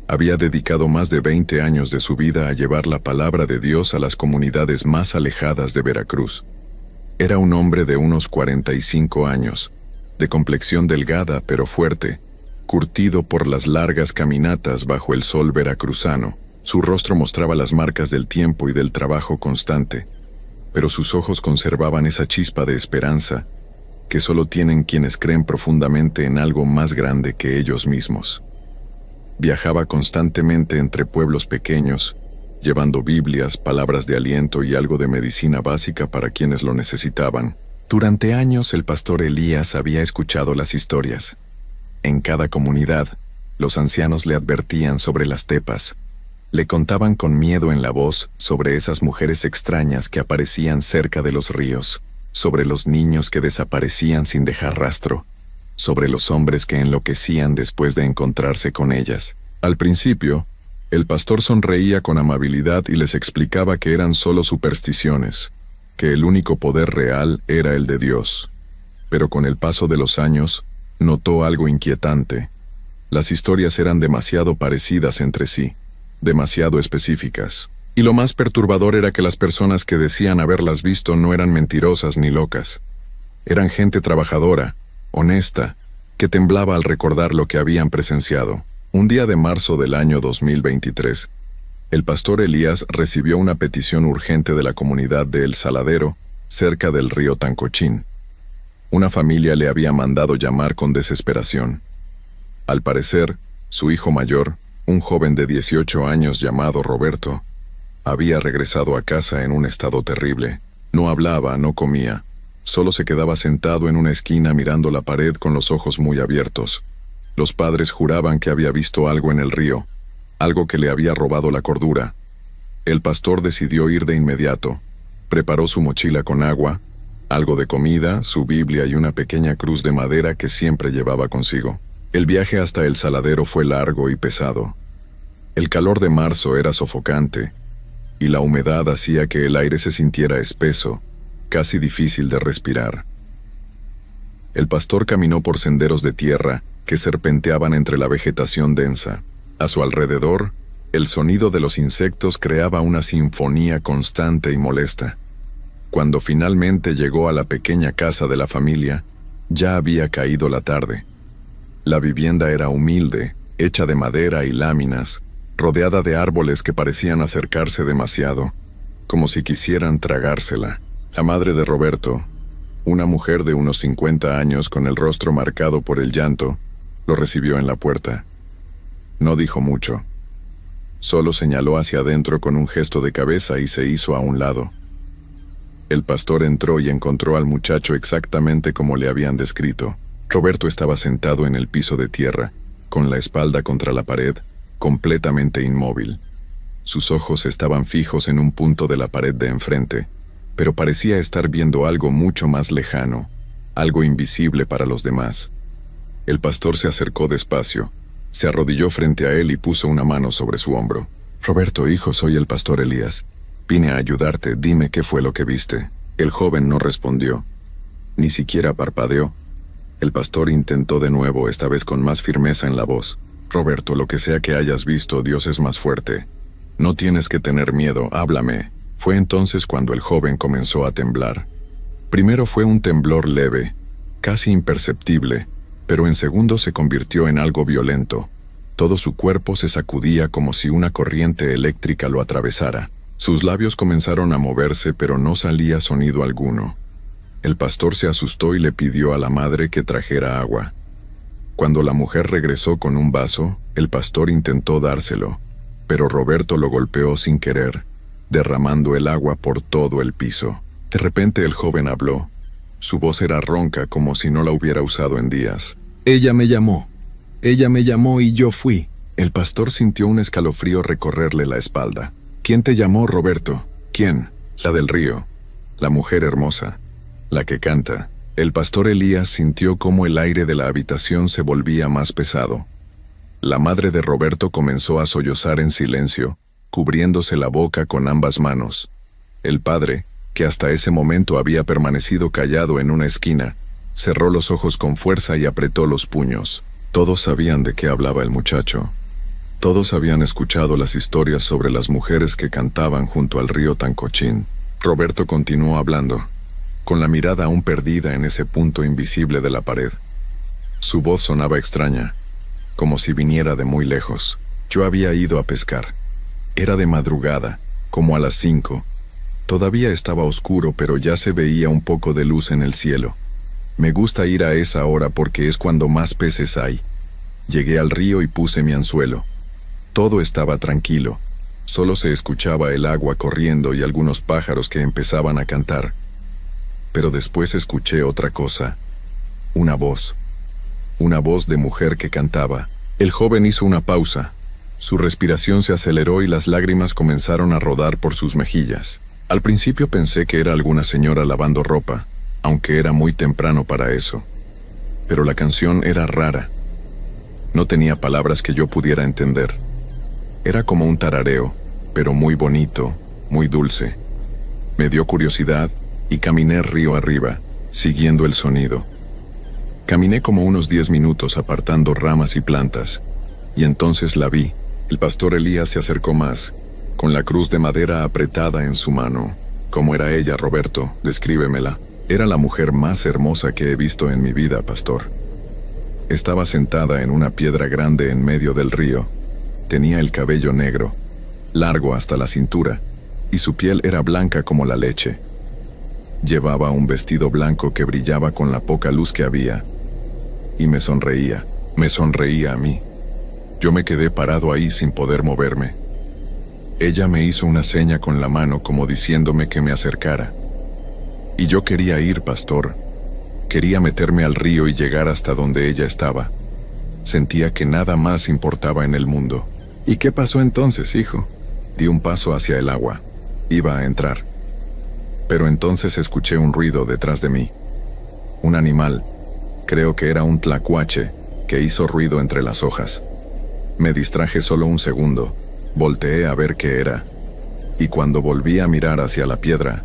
había dedicado más de 20 años de su vida a llevar la palabra de Dios a las comunidades más alejadas de Veracruz. Era un hombre de unos 45 años, de complexión delgada pero fuerte, curtido por las largas caminatas bajo el sol veracruzano. Su rostro mostraba las marcas del tiempo y del trabajo constante, pero sus ojos conservaban esa chispa de esperanza que solo tienen quienes creen profundamente en algo más grande que ellos mismos. Viajaba constantemente entre pueblos pequeños, llevando Biblias, palabras de aliento y algo de medicina básica para quienes lo necesitaban. Durante años el pastor Elías había escuchado las historias. En cada comunidad, los ancianos le advertían sobre las tepas. Le contaban con miedo en la voz sobre esas mujeres extrañas que aparecían cerca de los ríos, sobre los niños que desaparecían sin dejar rastro, sobre los hombres que enloquecían después de encontrarse con ellas. Al principio, el pastor sonreía con amabilidad y les explicaba que eran solo supersticiones, que el único poder real era el de Dios. Pero con el paso de los años, notó algo inquietante. Las historias eran demasiado parecidas entre sí, demasiado específicas. Y lo más perturbador era que las personas que decían haberlas visto no eran mentirosas ni locas. Eran gente trabajadora, honesta, que temblaba al recordar lo que habían presenciado. Un día de marzo del año 2023, el pastor Elías recibió una petición urgente de la comunidad de El Saladero, cerca del río Tancochín. Una familia le había mandado llamar con desesperación. Al parecer, su hijo mayor, un joven de 18 años llamado Roberto, había regresado a casa en un estado terrible. No hablaba, no comía. Solo se quedaba sentado en una esquina mirando la pared con los ojos muy abiertos. Los padres juraban que había visto algo en el río, algo que le había robado la cordura. El pastor decidió ir de inmediato. Preparó su mochila con agua, algo de comida, su Biblia y una pequeña cruz de madera que siempre llevaba consigo. El viaje hasta El Saladero fue largo y pesado. El calor de marzo era sofocante, y la humedad hacía que el aire se sintiera espeso, casi difícil de respirar. El pastor caminó por senderos de tierra que serpenteaban entre la vegetación densa. A su alrededor, el sonido de los insectos creaba una sinfonía constante y molesta. Cuando finalmente llegó a la pequeña casa de la familia, ya había caído la tarde. La vivienda era humilde, hecha de madera y láminas, rodeada de árboles que parecían acercarse demasiado, como si quisieran tragársela. La madre de Roberto, una mujer de unos 50 años con el rostro marcado por el llanto, lo recibió en la puerta. No dijo mucho. Solo señaló hacia adentro con un gesto de cabeza y se hizo a un lado. El pastor entró y encontró al muchacho exactamente como le habían descrito. Roberto estaba sentado en el piso de tierra, con la espalda contra la pared, completamente inmóvil. Sus ojos estaban fijos en un punto de la pared de enfrente, pero parecía estar viendo algo mucho más lejano, algo invisible para los demás. El pastor se acercó despacio, se arrodilló frente a él y puso una mano sobre su hombro. «Roberto, hijo, soy el pastor Elías. Vine a ayudarte, dime qué fue lo que viste». El joven no respondió, ni siquiera parpadeó. El pastor intentó de nuevo, esta vez con más firmeza en la voz. «Roberto, lo que sea que hayas visto, Dios es más fuerte. No tienes que tener miedo, háblame». Fue entonces cuando el joven comenzó a temblar. Primero fue un temblor leve, casi imperceptible, pero en segundos se convirtió en algo violento. Todo su cuerpo se sacudía como si una corriente eléctrica lo atravesara. Sus labios comenzaron a moverse, pero no salía sonido alguno. El pastor se asustó y le pidió a la madre que trajera agua. Cuando la mujer regresó con un vaso, el pastor intentó dárselo, pero Roberto lo golpeó sin querer, derramando el agua por todo el piso. De repente el joven habló. Su voz era ronca como si no la hubiera usado en días. «Ella me llamó y yo fui». El pastor sintió un escalofrío recorrerle la espalda. «¿Quién te llamó, Roberto? ¿Quién?». La del río, la mujer hermosa, la que canta. El pastor Elías sintió cómo el aire de la habitación se volvía más pesado. La madre de Roberto comenzó a sollozar en silencio, cubriéndose la boca con ambas manos. El padre, que hasta ese momento había permanecido callado en una esquina, cerró los ojos con fuerza y apretó los puños. Todos sabían de qué hablaba el muchacho. Todos habían escuchado las historias sobre las mujeres que cantaban junto al río Tancochín. Roberto continuó hablando, con la mirada aún perdida en ese punto invisible de la pared. Su voz sonaba extraña, como si viniera de muy lejos. Yo había ido a pescar. Era de madrugada, como a las 5. Todavía estaba oscuro, pero ya se veía un poco de luz en el cielo. Me gusta ir a esa hora porque es cuando más peces hay. Llegué al río y puse mi anzuelo. Todo estaba tranquilo. Solo se escuchaba el agua corriendo y algunos pájaros que empezaban a cantar. Pero después escuché otra cosa. Una voz. Una voz de mujer que cantaba. El joven hizo una pausa. Su respiración se aceleró y las lágrimas comenzaron a rodar por sus mejillas. Al principio pensé que era alguna señora lavando ropa, aunque era muy temprano para eso. Pero la canción era rara. No tenía palabras que yo pudiera entender. Era como un tarareo, pero muy bonito, muy dulce. Me dio curiosidad y caminé río arriba, siguiendo el sonido. Caminé como unos 10 minutos apartando ramas y plantas, y entonces la vi. El pastor Elías se acercó más, con la cruz de madera apretada en su mano. ¿Cómo era ella, Roberto? Descríbemela. Era la mujer más hermosa que he visto en mi vida, pastor. Estaba sentada en una piedra grande en medio del río. Tenía el cabello negro, largo hasta la cintura, y su piel era blanca como la leche. Llevaba un vestido blanco que brillaba con la poca luz que había. Y me sonreía a mí. Yo me quedé parado ahí sin poder moverme. Ella me hizo una seña con la mano como diciéndome que me acercara. Y yo quería ir, pastor. Quería meterme al río y llegar hasta donde ella estaba. Sentía que nada más importaba en el mundo. ¿Y qué pasó entonces, hijo? Di un paso hacia el agua. Iba a entrar. Pero entonces escuché un ruido detrás de mí. Un animal, creo que era un tlacuache, que hizo ruido entre las hojas. Me distraje solo un segundo. Volteé a ver qué era. Y cuando volví a mirar hacia la piedra,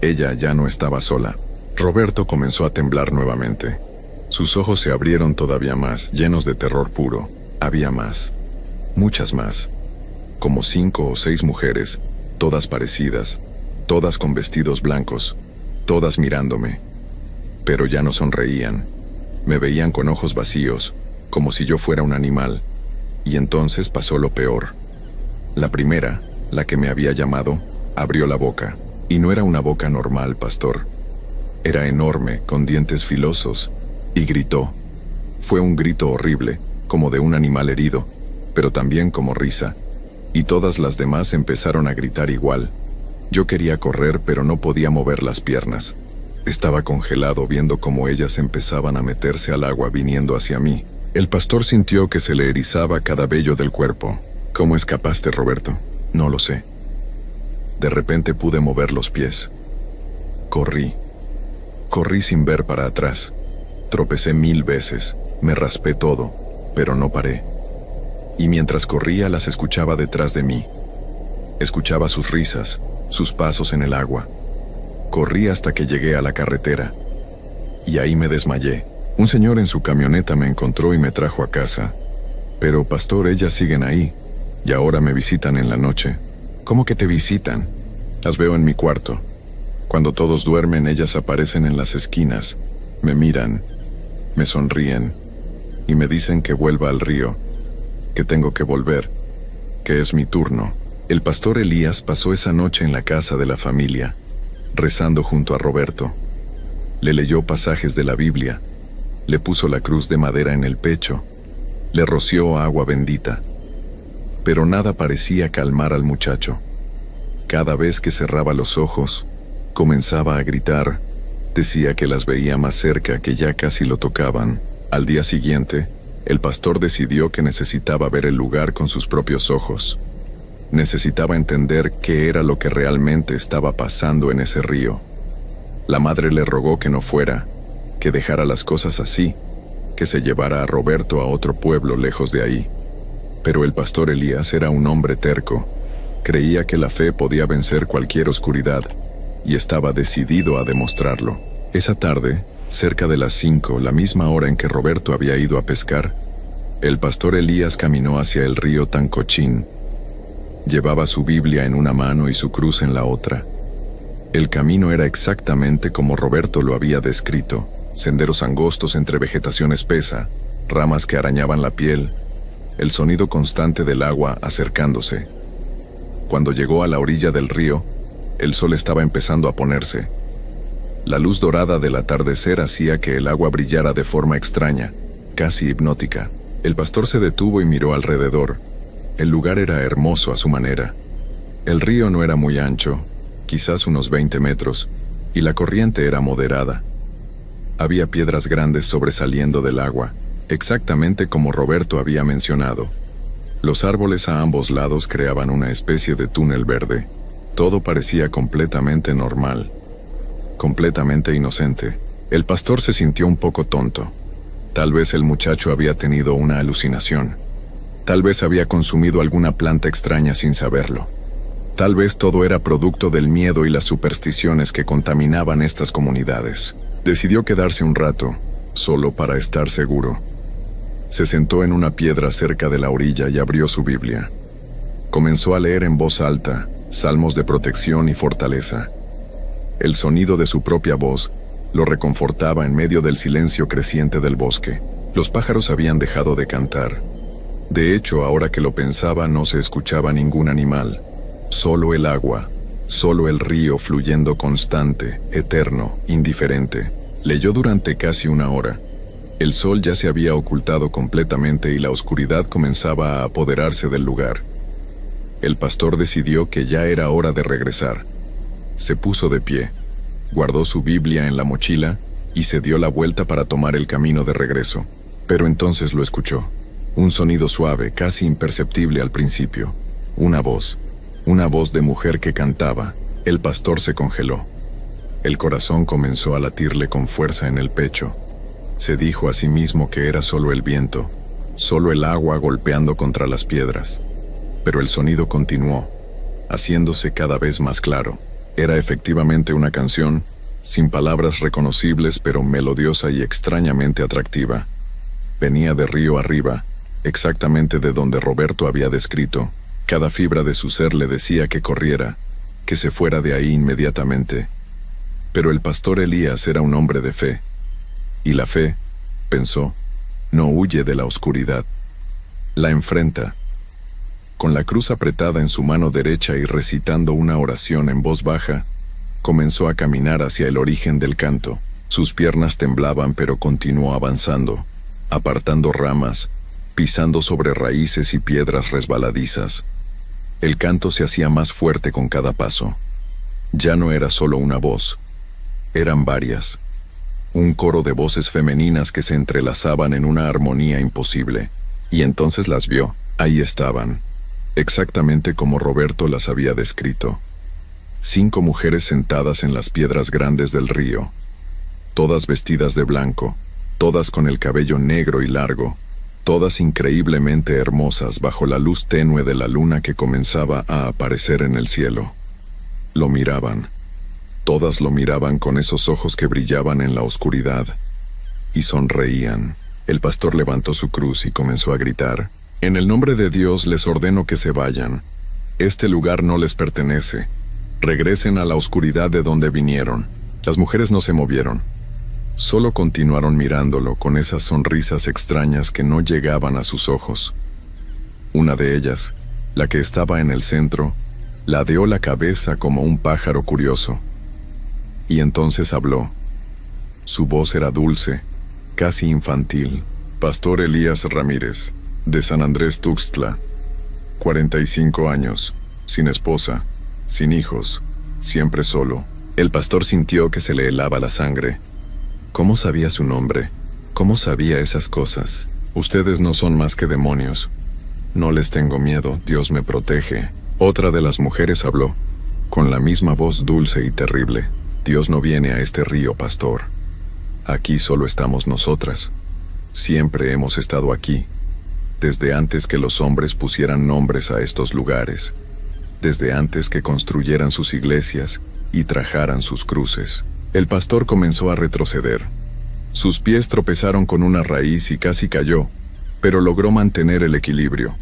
ella ya no estaba sola. Roberto comenzó a temblar nuevamente. Sus ojos se abrieron todavía más, llenos de terror puro. Había más. Muchas más. Como 5 o 6 mujeres, todas parecidas, todas con vestidos blancos, todas mirándome. Pero ya no sonreían. Me veían con ojos vacíos, como si yo fuera un animal. Y entonces pasó lo peor. La primera, la que me había llamado, abrió la boca. Y no era una boca normal, pastor. Era enorme, con dientes filosos, y gritó. Fue un grito horrible, como de un animal herido, pero también como risa. Y todas las demás empezaron a gritar igual. Yo quería correr, pero no podía mover las piernas. Estaba congelado viendo cómo ellas empezaban a meterse al agua viniendo hacia mí. El pastor sintió que se le erizaba cada vello del cuerpo. ¿Cómo escapaste, Roberto? No lo sé. De repente pude mover los pies. Corrí. Corrí sin ver para atrás. Tropecé 1000 veces. Me raspé todo, pero no paré. Y mientras corría las escuchaba detrás de mí. Escuchaba sus risas, sus pasos en el agua. Corrí hasta que llegué a la carretera. Y ahí me desmayé. Un señor en su camioneta me encontró y me trajo a casa. Pero, pastor, ellas siguen ahí. Y ahora me visitan en la noche. ¿Cómo que te visitan? Las veo en mi cuarto. Cuando todos duermen, ellas aparecen en las esquinas. Me miran, me sonríen y me dicen que vuelva al río, que tengo que volver, que es mi turno. El pastor Elías pasó esa noche en la casa de la familia, rezando junto a Roberto. Le leyó pasajes de la Biblia, le puso la cruz de madera en el pecho, le roció agua bendita. Pero nada parecía calmar al muchacho. Cada vez que cerraba los ojos, comenzaba a gritar. Decía que las veía más cerca, que ya casi lo tocaban. Al día siguiente, el pastor decidió que necesitaba ver el lugar con sus propios ojos. Necesitaba entender qué era lo que realmente estaba pasando en ese río. La madre le rogó que no fuera, que dejara las cosas así, que se llevara a Roberto a otro pueblo lejos de ahí. Pero el pastor Elías era un hombre terco. Creía que la fe podía vencer cualquier oscuridad, y estaba decidido a demostrarlo. Esa tarde, cerca de las 5, la misma hora en que Roberto había ido a pescar, el pastor Elías caminó hacia el río Tancochín. Llevaba su Biblia en una mano y su cruz en la otra. El camino era exactamente como Roberto lo había descrito: senderos angostos entre vegetación espesa, ramas que arañaban la piel, el sonido constante del agua acercándose. Cuando llegó a la orilla del río, el sol estaba empezando a ponerse. La luz dorada del atardecer hacía que el agua brillara de forma extraña, casi hipnótica. El pastor se detuvo y miró alrededor. El lugar era hermoso a su manera. El río no era muy ancho, quizás unos 20 metros, y la corriente era moderada. Había piedras grandes sobresaliendo del agua, exactamente como Roberto había mencionado. Los árboles a ambos lados creaban una especie de túnel verde. Todo parecía completamente normal, completamente inocente. El pastor se sintió un poco tonto. Tal vez el muchacho había tenido una alucinación. Tal vez había consumido alguna planta extraña sin saberlo. Tal vez todo era producto del miedo y las supersticiones que contaminaban estas comunidades. Decidió quedarse un rato, solo para estar seguro. Se sentó en una piedra cerca de la orilla y abrió su Biblia. Comenzó a leer en voz alta salmos de protección y fortaleza. El sonido de su propia voz lo reconfortaba en medio del silencio creciente del bosque. Los pájaros habían dejado de cantar. De hecho, ahora que lo pensaba, no se escuchaba ningún animal. Solo el agua, solo el río fluyendo constante, eterno, indiferente. Leyó durante casi una hora. El sol ya se había ocultado completamente y la oscuridad comenzaba a apoderarse del lugar. El pastor decidió que ya era hora de regresar. Se puso de pie, guardó su Biblia en la mochila y se dio la vuelta para tomar el camino de regreso. Pero entonces lo escuchó. Un sonido suave, casi imperceptible al principio. Una voz de mujer que cantaba. El pastor se congeló. El corazón comenzó a latirle con fuerza en el pecho. Se dijo a sí mismo que era solo el viento, solo el agua golpeando contra las piedras. Pero el sonido continuó, haciéndose cada vez más claro. Era efectivamente una canción, sin palabras reconocibles, pero melodiosa y extrañamente atractiva. Venía de río arriba, exactamente de donde Roberto había descrito. Cada fibra de su ser le decía que corriera, que se fuera de ahí inmediatamente. Pero el pastor Elías era un hombre de fe. Y la fe, pensó, no huye de la oscuridad. La enfrenta. Con la cruz apretada en su mano derecha y recitando una oración en voz baja, comenzó a caminar hacia el origen del canto. Sus piernas temblaban, pero continuó avanzando, apartando ramas, pisando sobre raíces y piedras resbaladizas. El canto se hacía más fuerte con cada paso. Ya no era solo una voz, eran varias. Un coro de voces femeninas que se entrelazaban en una armonía imposible. Y entonces las vio. Ahí estaban, exactamente como Roberto las había descrito. 5 mujeres sentadas en las piedras grandes del río, todas vestidas de blanco, todas con el cabello negro y largo, todas increíblemente hermosas bajo la luz tenue de la luna que comenzaba a aparecer en el cielo. Lo miraban. Todas lo miraban con esos ojos que brillaban en la oscuridad. Y sonreían. El pastor levantó su cruz y comenzó a gritar: «En el nombre de Dios les ordeno que se vayan. Este lugar no les pertenece. Regresen a la oscuridad de donde vinieron». Las mujeres no se movieron. Solo continuaron mirándolo con esas sonrisas extrañas que no llegaban a sus ojos. Una de ellas, la que estaba en el centro, ladeó la cabeza como un pájaro curioso. Y entonces habló. Su voz era dulce, casi infantil. Pastor Elías Ramírez, de San Andrés Tuxtla, 45 años, sin esposa, sin hijos, siempre solo. El pastor sintió que se le helaba la sangre. ¿Cómo sabía su nombre? ¿Cómo sabía esas cosas? Ustedes no son más que demonios. No les tengo miedo, Dios me protege. Otra de las mujeres habló, con la misma voz dulce y terrible. Dios no viene a este río, pastor. Aquí solo estamos nosotras. Siempre hemos estado aquí, desde antes que los hombres pusieran nombres a estos lugares, desde antes que construyeran sus iglesias y trajaran sus cruces. El pastor comenzó a retroceder. Sus pies tropezaron con una raíz y casi cayó, pero logró mantener el equilibrio.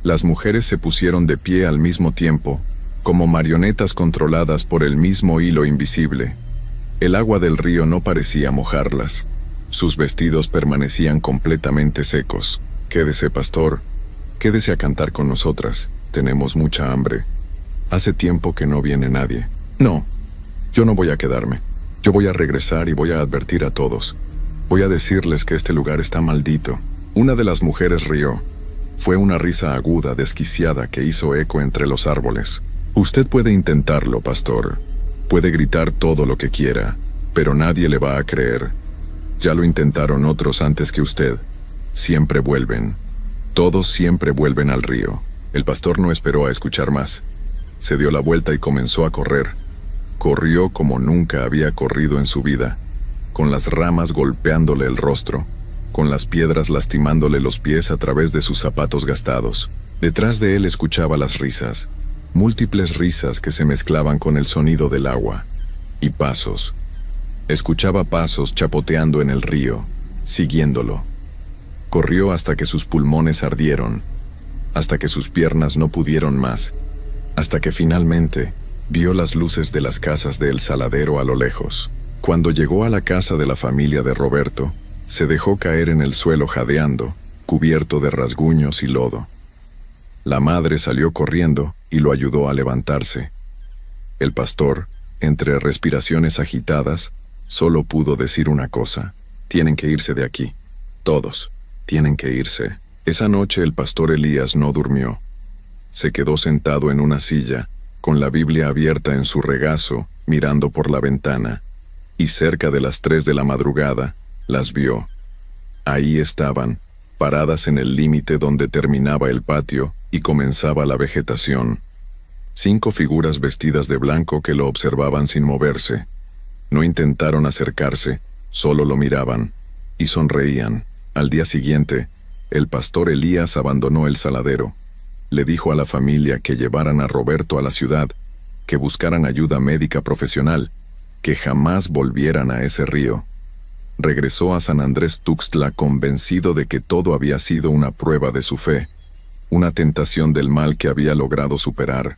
Las mujeres se pusieron de pie al mismo tiempo, como marionetas controladas por el mismo hilo invisible. El agua del río no parecía mojarlas. Sus vestidos permanecían completamente secos. Quédese, pastor. Quédese a cantar con nosotras. Tenemos mucha hambre. Hace tiempo que no viene nadie. No, yo no voy a quedarme. Yo voy a regresar y voy a advertir a todos. Voy a decirles que este lugar está maldito. Una de las mujeres rió. Fue una risa aguda, desquiciada, que hizo eco entre los árboles. Usted puede intentarlo, pastor. Puede gritar todo lo que quiera, pero nadie le va a creer. Ya lo intentaron otros antes que usted. Siempre vuelven. Todos siempre vuelven al río. El pastor no esperó a escuchar más. Se dio la vuelta y comenzó a correr. Corrió como nunca había corrido en su vida, con las ramas golpeándole el rostro, con las piedras lastimándole los pies a través de sus zapatos gastados. Detrás de él escuchaba las risas, múltiples risas que se mezclaban con el sonido del agua, y pasos. Escuchaba pasos chapoteando en el río, siguiéndolo. Corrió hasta que sus pulmones ardieron, hasta que sus piernas no pudieron más, hasta que finalmente vio las luces de las casas de El Saladero a lo lejos. Cuando llegó a la casa de la familia de Roberto, se dejó caer en el suelo jadeando, cubierto de rasguños y lodo. La madre salió corriendo y lo ayudó a levantarse. El pastor, entre respiraciones agitadas, solo pudo decir una cosa: tienen que irse de aquí. Todos, tienen que irse. Esa noche el pastor Elías no durmió. Se quedó sentado en una silla, con la Biblia abierta en su regazo, mirando por la ventana, y cerca de las 3 de la madrugada, las vio. Ahí estaban, paradas en el límite donde terminaba el patio y comenzaba la vegetación. 5 figuras vestidas de blanco que lo observaban sin moverse. No intentaron acercarse, solo lo miraban, y sonreían. Al día siguiente, el pastor Elías abandonó El Saladero. Le dijo a la familia que llevaran a Roberto a la ciudad, que buscaran ayuda médica profesional, que jamás volvieran a ese río. Regresó a San Andrés Tuxtla convencido de que todo había sido una prueba de su fe, una tentación del mal que había logrado superar.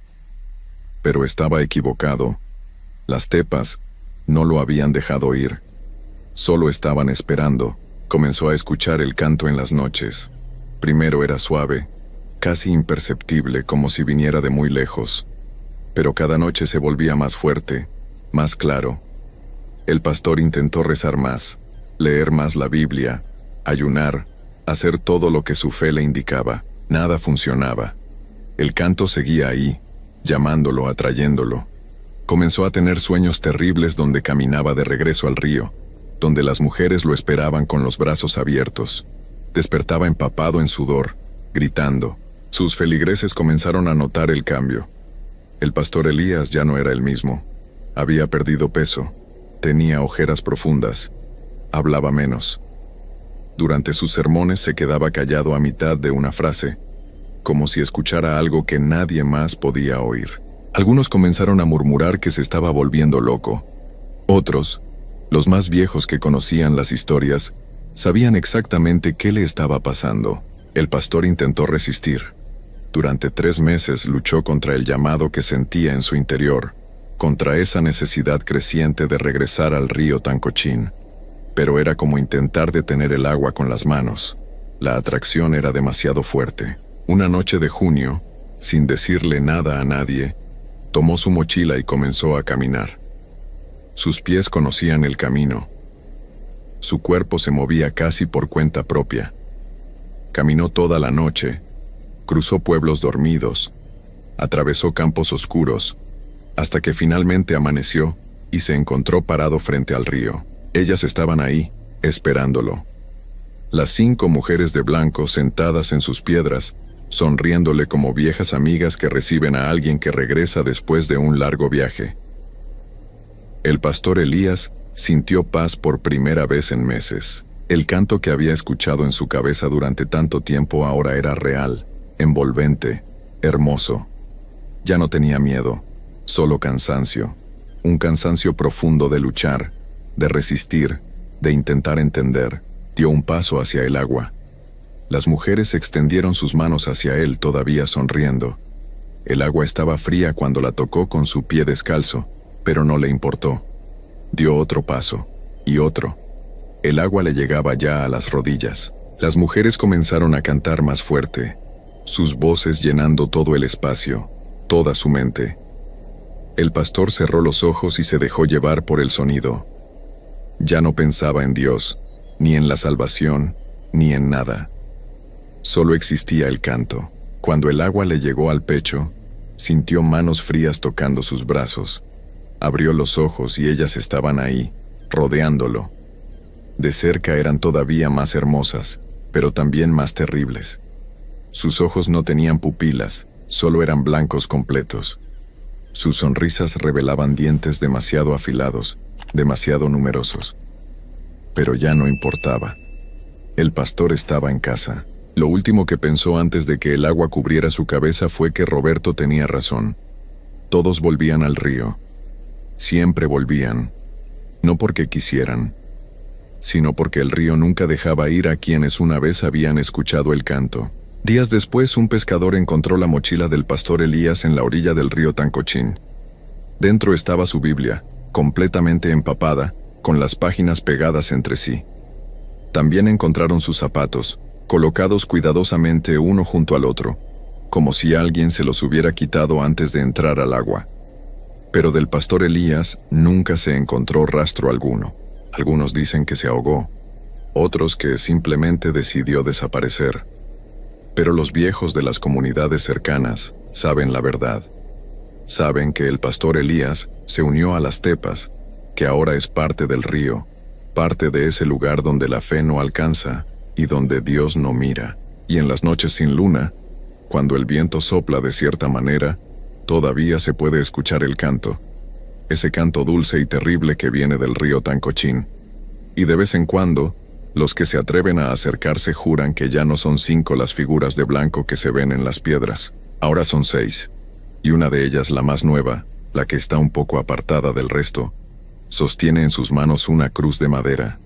Pero estaba equivocado. Las tepas no lo habían dejado ir. Solo estaban esperando. Comenzó a escuchar el canto en las noches. Primero era suave, casi imperceptible, como si viniera de muy lejos. Pero cada noche se volvía más fuerte, más claro. El pastor intentó rezar más, leer más la Biblia, ayunar, hacer todo lo que su fe le indicaba. Nada funcionaba. El canto seguía ahí, llamándolo, atrayéndolo. Comenzó a tener sueños terribles donde caminaba de regreso al río, donde las mujeres lo esperaban con los brazos abiertos. Despertaba empapado en sudor, gritando. Sus feligreses comenzaron a notar el cambio. El pastor Elías ya no era el mismo. Había perdido peso, tenía ojeras profundas, hablaba menos. Durante sus sermones se quedaba callado a mitad de una frase, como si escuchara algo que nadie más podía oír. Algunos comenzaron a murmurar que se estaba volviendo loco. Otros, los más viejos que conocían las historias, sabían exactamente qué le estaba pasando. El pastor intentó resistir. Durante 3 meses luchó contra el llamado que sentía en su interior, contra esa necesidad creciente de regresar al río Tancochín. Pero era como intentar detener el agua con las manos. La atracción era demasiado fuerte. Una noche de junio, sin decirle nada a nadie, tomó su mochila y comenzó a caminar. Sus pies conocían el camino. Su cuerpo se movía casi por cuenta propia. Caminó toda la noche, cruzó pueblos dormidos, atravesó campos oscuros, hasta que finalmente amaneció y se encontró parado frente al río. Ellas estaban ahí, esperándolo. Las 5 mujeres de blanco sentadas en sus piedras, sonriéndole como viejas amigas que reciben a alguien que regresa después de un largo viaje. El pastor Elías sintió paz por primera vez en meses. El canto que había escuchado en su cabeza durante tanto tiempo ahora era real, envolvente, hermoso. Ya no tenía miedo, solo cansancio. Un cansancio profundo de luchar, de resistir, de intentar entender. Dio un paso hacia el agua. Las mujeres extendieron sus manos hacia él, todavía sonriendo. El agua estaba fría cuando la tocó con su pie descalzo, pero no le importó. Dio otro paso, y otro. El agua le llegaba ya a las rodillas. Las mujeres comenzaron a cantar más fuerte, sus voces llenando todo el espacio, toda su mente. El pastor cerró los ojos y se dejó llevar por el sonido. Ya no pensaba en Dios, ni en la salvación, ni en nada. Solo existía el canto. Cuando el agua le llegó al pecho, sintió manos frías tocando sus brazos. Abrió los ojos y ellas estaban ahí, rodeándolo. De cerca eran todavía más hermosas, pero también más terribles. Sus ojos no tenían pupilas, solo eran blancos completos. Sus sonrisas revelaban dientes demasiado afilados, demasiado numerosos. Pero ya no importaba. El pastor estaba en casa. Lo último que pensó antes de que el agua cubriera su cabeza fue que Roberto tenía razón. Todos volvían al río. Siempre volvían. No porque quisieran, sino porque el río nunca dejaba ir a quienes una vez habían escuchado el canto. Días después, un pescador encontró la mochila del pastor Elías en la orilla del río Tancochín. Dentro estaba su Biblia, completamente empapada, con las páginas pegadas entre sí. También encontraron sus zapatos, colocados cuidadosamente uno junto al otro, como si alguien se los hubiera quitado antes de entrar al agua. Pero del pastor Elías nunca se encontró rastro alguno. Algunos dicen que se ahogó, otros que simplemente decidió desaparecer. Pero los viejos de las comunidades cercanas saben la verdad. Saben que el pastor Elías se unió a las Tepas, que ahora es parte del río, parte de ese lugar donde la fe no alcanza y donde Dios no mira. Y en las noches sin luna, cuando el viento sopla de cierta manera, todavía se puede escuchar el canto, ese canto dulce y terrible que viene del río Tancochín. Y de vez en cuando, los que se atreven a acercarse juran que ya no son 5 las figuras de blanco que se ven en las piedras, ahora son 6. Y una de ellas, la más nueva, la que está un poco apartada del resto, sostiene en sus manos una cruz de madera.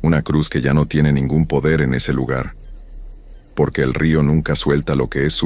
Una cruz que ya no tiene ningún poder en ese lugar, porque el río nunca suelta lo que es suyo.